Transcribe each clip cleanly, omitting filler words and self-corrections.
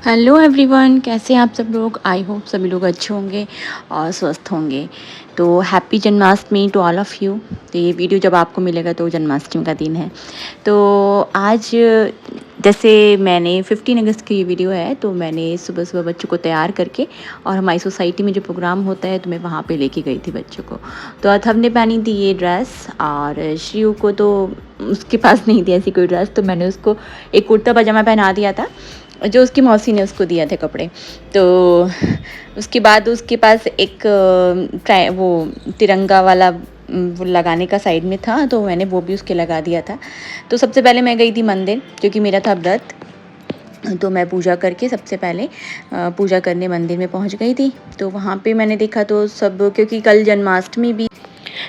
Hello everyone, कैसे हैं आप सब लोग। आई होप सभी लोग अच्छे होंगे और स्वस्थ होंगे। तो happy Janmashtami to all of you. तो ये वीडियो जब आपको मिलेगा तो जन्माष्टमी का दिन है। तो आज जैसे मैंने 15 अगस्त की ये वीडियो है, तो मैंने सुबह सुबह बच्चों को तैयार करके और हमारी सोसाइटी में जो प्रोग्राम होता है तो मैं वहाँ पे लेके गई थी बच्चों को। तो अथर्व ने पहनी थी ये ड्रेस और श्रीयू को तो उसके पास नहीं थी ऐसी कोई ड्रेस, तो मैंने उसको एक कुर्ता पजामा पहना दिया था जो उसकी मौसी ने उसको दिया थे कपड़े। तो उसके बाद उसके पास एक वो तिरंगा वाला वो लगाने का साइड में था, तो मैंने वो भी उसके लगा दिया था। तो सबसे पहले मैं गई थी मंदिर, क्योंकि मेरा था व्रत। तो मैं पूजा करके सबसे पहले पूजा करने मंदिर में पहुंच गई थी। तो वहाँ पे मैंने देखा तो सब, क्योंकि कल जन्माष्टमी भी,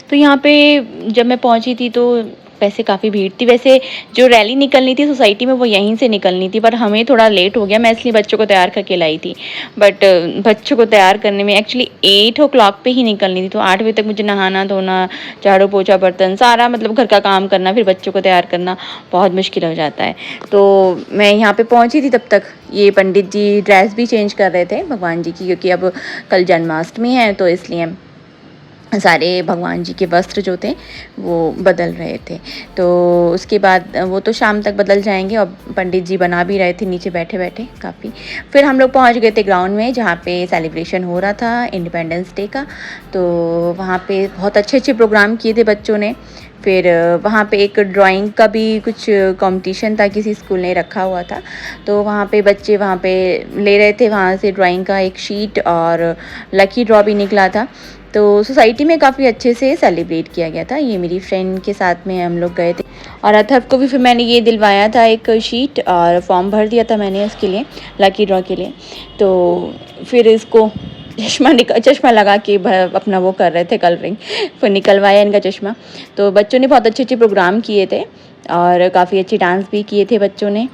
तो यहाँ पे जब मैं पहुँची थी तो वैसे काफ़ी भीड़ थी। वैसे जो रैली निकलनी थी सोसाइटी में वो यहीं से निकलनी थी, पर हमें थोड़ा लेट हो गया, मैं इसलिए बच्चों को तैयार करके लाई थी। बट बच्चों को तैयार करने में एक्चुअली 8 o'clock पे ही निकलनी थी, तो 8 बजे तक मुझे नहाना धोना, झाड़ू पोछा बर्तन सारा मतलब घर का काम करना, फिर बच्चों को तैयार करना बहुत मुश्किल हो जाता है। तो मैं यहाँ पे पहुँची थी, तब तक ये पंडित जी ड्रेस भी चेंज कर रहे थे भगवान जी की, क्योंकि अब कल जन्माष्टमी है तो इसलिए सारे भगवान जी के वस्त्र जो थे वो बदल रहे थे। तो उसके बाद वो तो शाम तक बदल जाएंगे, और पंडित जी बना भी रहे थे नीचे बैठे बैठे काफ़ी। फिर हम लोग पहुंच गए थे ग्राउंड में, जहाँ पे सेलिब्रेशन हो रहा था इंडिपेंडेंस डे का। तो वहाँ पे बहुत अच्छे अच्छे प्रोग्राम किए थे बच्चों ने। फिर वहाँ पे एक ड्राइंग का भी कुछ कंपटीशन था, किसी स्कूल ने रखा हुआ था। तो वहाँ पे बच्चे वहाँ पे ले रहे थे, वहाँ से ड्राइंग का एक शीट, और लकी ड्रॉ भी निकला था। तो सोसाइटी में काफ़ी अच्छे से सेलिब्रेट किया गया था। ये मेरी फ्रेंड के साथ में हम लोग गए थे, और अथर्व को भी फिर मैंने ये दिलवाया था, एक शीट, और फॉर्म भर दिया था मैंने उसके लिए, लकी ड्रॉ के लिए। तो फिर इसको चश्मा लगा के अपना वो कर रहे थे कलरिंग, फिर निकलवाया इनका चश्मा। तो बच्चों ने बहुत अच्छे अच्छे प्रोग्राम किए थे, और काफ़ी अच्छे डांस भी किए थे बच्चों ने।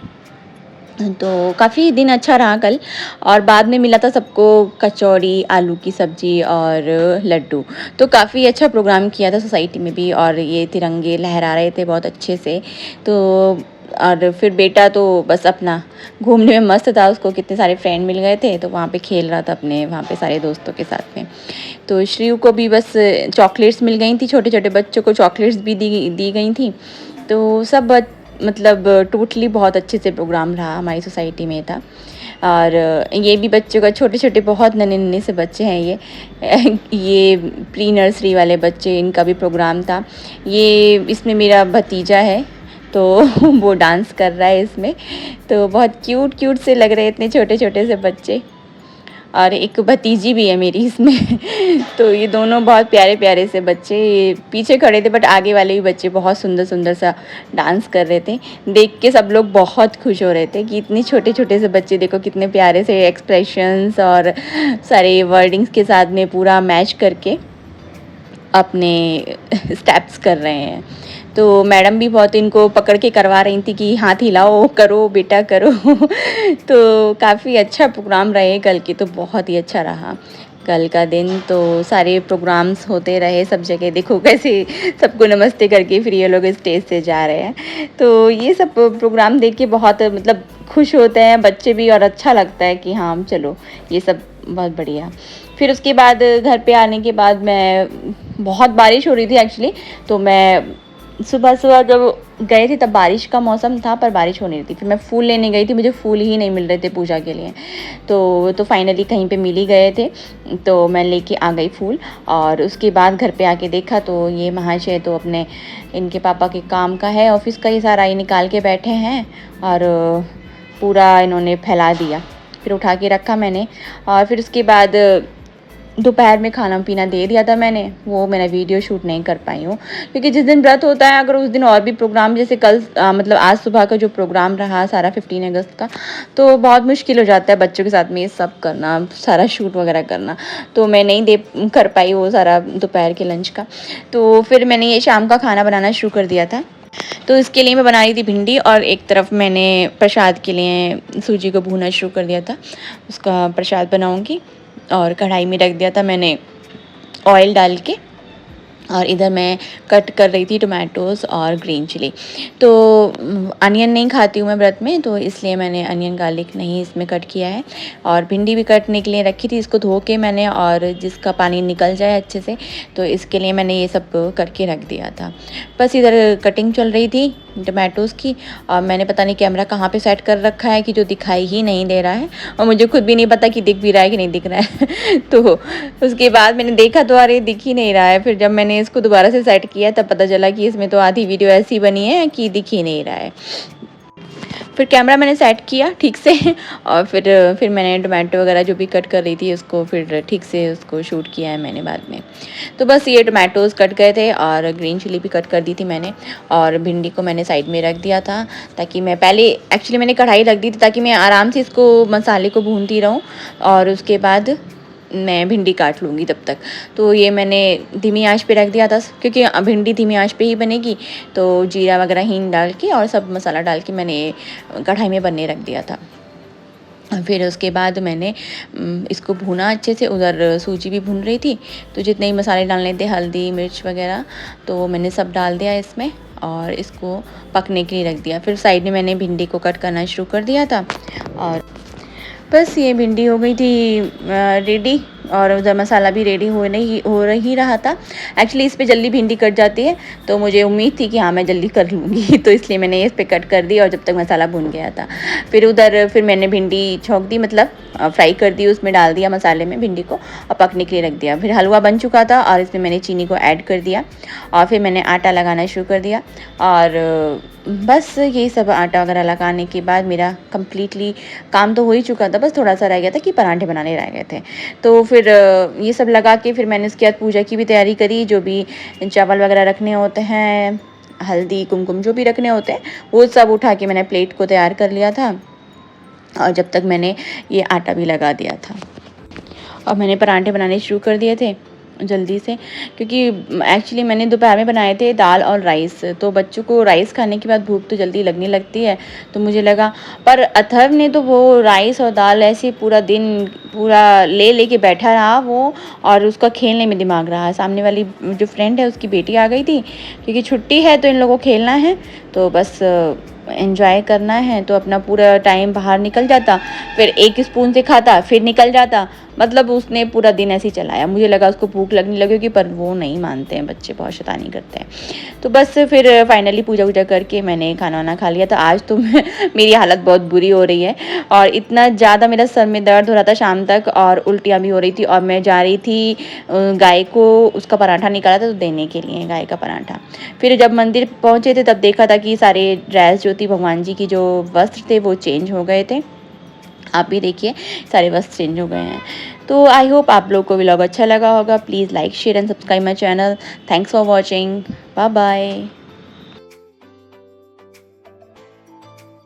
तो काफ़ी दिन अच्छा रहा कल। और बाद में मिला था सबको कचौड़ी, आलू की सब्ज़ी और लड्डू। तो काफ़ी अच्छा प्रोग्राम किया था सोसाइटी में भी, और ये तिरंगे लहरा रहे थे बहुत अच्छे से। तो और फिर बेटा तो बस अपना घूमने में मस्त था, उसको कितने सारे फ्रेंड मिल गए थे, तो वहाँ पे खेल रहा था अपने वहाँ पे सारे दोस्तों के साथ में। तो श्रीयू को भी बस चॉकलेट्स मिल गई थी, छोटे छोटे बच्चों को चॉकलेट्स भी दी गई थी। तो सब मतलब टोटली बहुत अच्छे से प्रोग्राम रहा, हमारी सोसाइटी में था। और ये भी बच्चों का, छोटे छोटे बहुत नन्हे नन्हे से बच्चे हैं ये प्री नर्सरी वाले बच्चे, इनका भी प्रोग्राम था। ये इसमें मेरा भतीजा है, तो वो डांस कर रहा है इसमें। तो बहुत क्यूट क्यूट से लग रहे हैं इतने छोटे छोटे से बच्चे। और एक भतीजी भी है मेरी इसमें तो ये दोनों बहुत प्यारे प्यारे से बच्चे पीछे खड़े थे, बट आगे वाले भी बच्चे बहुत सुंदर सुंदर सा डांस कर रहे थे। देख के सब लोग बहुत खुश हो रहे थे कि इतने छोटे छोटे से बच्चे देखो कितने प्यारे से एक्सप्रेशंस और सारे वर्डिंग्स के साथ में पूरा मैच करके अपने स्टेप्स कर रहे हैं। तो मैडम भी बहुत इनको पकड़ के करवा रही थी कि हाथ हिलाओ, करो बेटा करो तो काफ़ी अच्छा प्रोग्राम रहे कल की, तो बहुत ही अच्छा रहा कल का दिन। तो सारे प्रोग्राम्स होते रहे सब जगह, देखो कैसे सबको नमस्ते करके फिर ये लोग स्टेज से जा रहे हैं। तो ये सब प्रोग्राम देख के बहुत मतलब खुश होते हैं बच्चे भी, और अच्छा लगता है कि हाँ चलो ये सब बहुत बढ़िया। फिर उसके बाद घर पे आने के बाद मैं, बहुत बारिश हो रही थी एक्चुअली, तो मैं सुबह सुबह जब गए थे तब बारिश का मौसम था, पर बारिश हो नहीं रही थी। फिर मैं फूल लेने गई थी, मुझे फूल ही नहीं मिल रहे थे पूजा के लिए। तो फाइनली कहीं पे मिल ही गए थे, तो मैं लेके आ गई फूल। और उसके बाद घर पे आके देखा तो ये महाशय तो अपने, इनके पापा के काम का है, ऑफिस का ही सारा ये निकाल के बैठे हैं, और पूरा इन्होंने फैला दिया। फिर उठा के रखा मैंने, और फिर उसके बाद दोपहर में खाना पीना दे दिया था मैंने। वो मैंने वीडियो शूट नहीं कर पाई हूँ, क्योंकि जिस दिन व्रत होता है, अगर उस दिन और भी प्रोग्राम, जैसे कल मतलब आज सुबह का जो प्रोग्राम रहा सारा 15 अगस्त का, तो बहुत मुश्किल हो जाता है बच्चों के साथ में ये सब करना, सारा शूट वगैरह करना। तो मैं नहीं दे कर पाई वो सारा दोपहर के लंच का। तो फिर मैंने ये शाम का खाना बनाना शुरू कर दिया था। तो इसके लिए मैं बना रही थी भिंडी, और एक तरफ मैंने प्रसाद के लिए सूजी को भूनना शुरू कर दिया था, उसका प्रसाद बनाऊँगी। और कढ़ाई में रख दिया था मैंने ऑयल डाल के, और इधर मैं कट कर रही थी टोमेटोज़ और ग्रीन चिली। तो अनियन नहीं खाती हूँ मैं व्रत में, तो इसलिए मैंने अनियन गार्लिक नहीं इसमें कट किया है। और भिंडी भी कटने के लिए रखी थी, इसको धो के मैंने, और जिसका पानी निकल जाए अच्छे से, तो इसके लिए मैंने ये सब करके रख दिया था। बस इधर कटिंग चल रही थी टोमेटोज़ की, और मैंने पता नहीं कैमरा कहाँ पे सेट कर रखा है कि जो दिखाई ही नहीं दे रहा है, और मुझे खुद भी नहीं पता कि दिख भी रहा है कि नहीं दिख रहा है। तो उसके बाद मैंने देखा तो अरे दिख ही नहीं रहा है। फिर जब मैंने इसको दोबारा से सेट किया तब पता चला कि इसमें तो आधी वीडियो ऐसी बनी है कि दिख ही नहीं रहा है। फिर कैमरा मैंने सेट किया ठीक से, और फिर मैंने टोमेटो वगैरह जो भी कट कर रही थी उसको फिर ठीक से उसको शूट किया है मैंने बाद में। तो बस ये टोमेटोज़ कट गए थे, और ग्रीन चिली भी कट कर दी थी मैंने, और भिंडी को मैंने साइड में रख दिया था, ताकि मैं पहले एक्चुअली मैंने कढ़ाई रख दी थी ताकि मैं आराम से इसको मसाले को भूनती रहूँ, और उसके बाद मैं भिंडी काट लूँगी तब तक। तो ये मैंने धीमी आंच पे रख दिया था, क्योंकि भिंडी धीमी आंच पे ही बनेगी। तो जीरा वगैरह हींग डाल के और सब मसाला डाल के मैंने कढ़ाई में बनने रख दिया था। फिर उसके बाद मैंने इसको भूना अच्छे से, उधर सूजी भी भून रही थी, तो जितने ही मसाले डालने थे, हल्दी मिर्च वगैरह, तो मैंने सब डाल दिया इसमें, और इसको पकने के लिए रख दिया। फिर साइड में मैंने भिंडी को कट करना शुरू कर दिया था, और बस ये भिंडी हो गई थी रेडी, और उधर मसाला भी रेडी हो ही रहा था। एक्चुअली इस पे जल्दी भिंडी कट जाती है, तो मुझे उम्मीद थी कि हाँ मैं जल्दी कर लूँगी, तो इसलिए मैंने इस पे कट कर दी, और जब तक मसाला भुन गया था फिर मैंने भिंडी छौंक दी, मतलब फ्राई कर दी, उसमें डाल दिया मसाले में भिंडी को, और पकने के लिए रख दिया। फिर हलवा बन चुका था, और इसमें मैंने चीनी को ऐड कर दिया, और फिर मैंने आटा लगाना शुरू कर दिया। और बस यही सब आटा वगैरह लगाने के बाद मेरा कम्प्लीटली काम तो हो ही चुका था, बस थोड़ा सा रह गया था कि पराठे बनाने रह गए थे। तो फिर ये सब लगा के फिर मैंने उसके बाद पूजा की भी तैयारी करी, जो भी चावल वगैरह रखने होते हैं, हल्दी कुमकुम जो भी रखने होते हैं, वो सब उठा के मैंने प्लेट को तैयार कर लिया था, और जब तक मैंने ये आटा भी लगा दिया था, और मैंने पराठे बनाने शुरू कर दिए थे जल्दी से, क्योंकि एक्चुअली मैंने दोपहर में बनाए थे दाल और राइस, तो बच्चों को राइस खाने के बाद भूख तो जल्दी लगने लगती है, तो मुझे लगा, पर अथर्व ने तो वो राइस और दाल ऐसे पूरा दिन पूरा ले के बैठा रहा वो, और उसका खेलने में दिमाग रहा। सामने वाली जो फ्रेंड है उसकी बेटी आ गई थी, क्योंकि छुट्टी है तो इन लोगों को खेलना है, तो बस एंजॉय करना है, तो अपना पूरा टाइम बाहर निकल जाता, फिर एक स्पून से खाता फिर निकल जाता, मतलब उसने पूरा दिन ऐसे ही चलाया। मुझे लगा उसको भूख लगने लगेगी, पर वो नहीं मानते हैं बच्चे, बहुत शैतानी करते हैं। तो बस फिर फाइनली पूजा वूजा करके मैंने खाना वाना खा लिया था। आज तो मेरी हालत बहुत बुरी हो रही है, और इतना ज़्यादा मेरा सर में दर्द हो रहा था शाम तक, और उल्टियाँ भी हो रही थी, और मैं जा रही थी गाय को उसका पराठा निकाला था तो देने के लिए, गाय का पराठा। फिर जब मंदिर पहुँचे थे तब देखा था कि सारे ड्रेस जो थी भगवान जी की जो वस्त्र थे वो चेंज हो गए थे। आप भी देखिए सारे वस्त्र चेंज हो गए हैं। तो आई होप आप लोग को व्लॉग अच्छा लगा होगा। Please like share and subscribe my channel. Thanks for watching. Bye bye.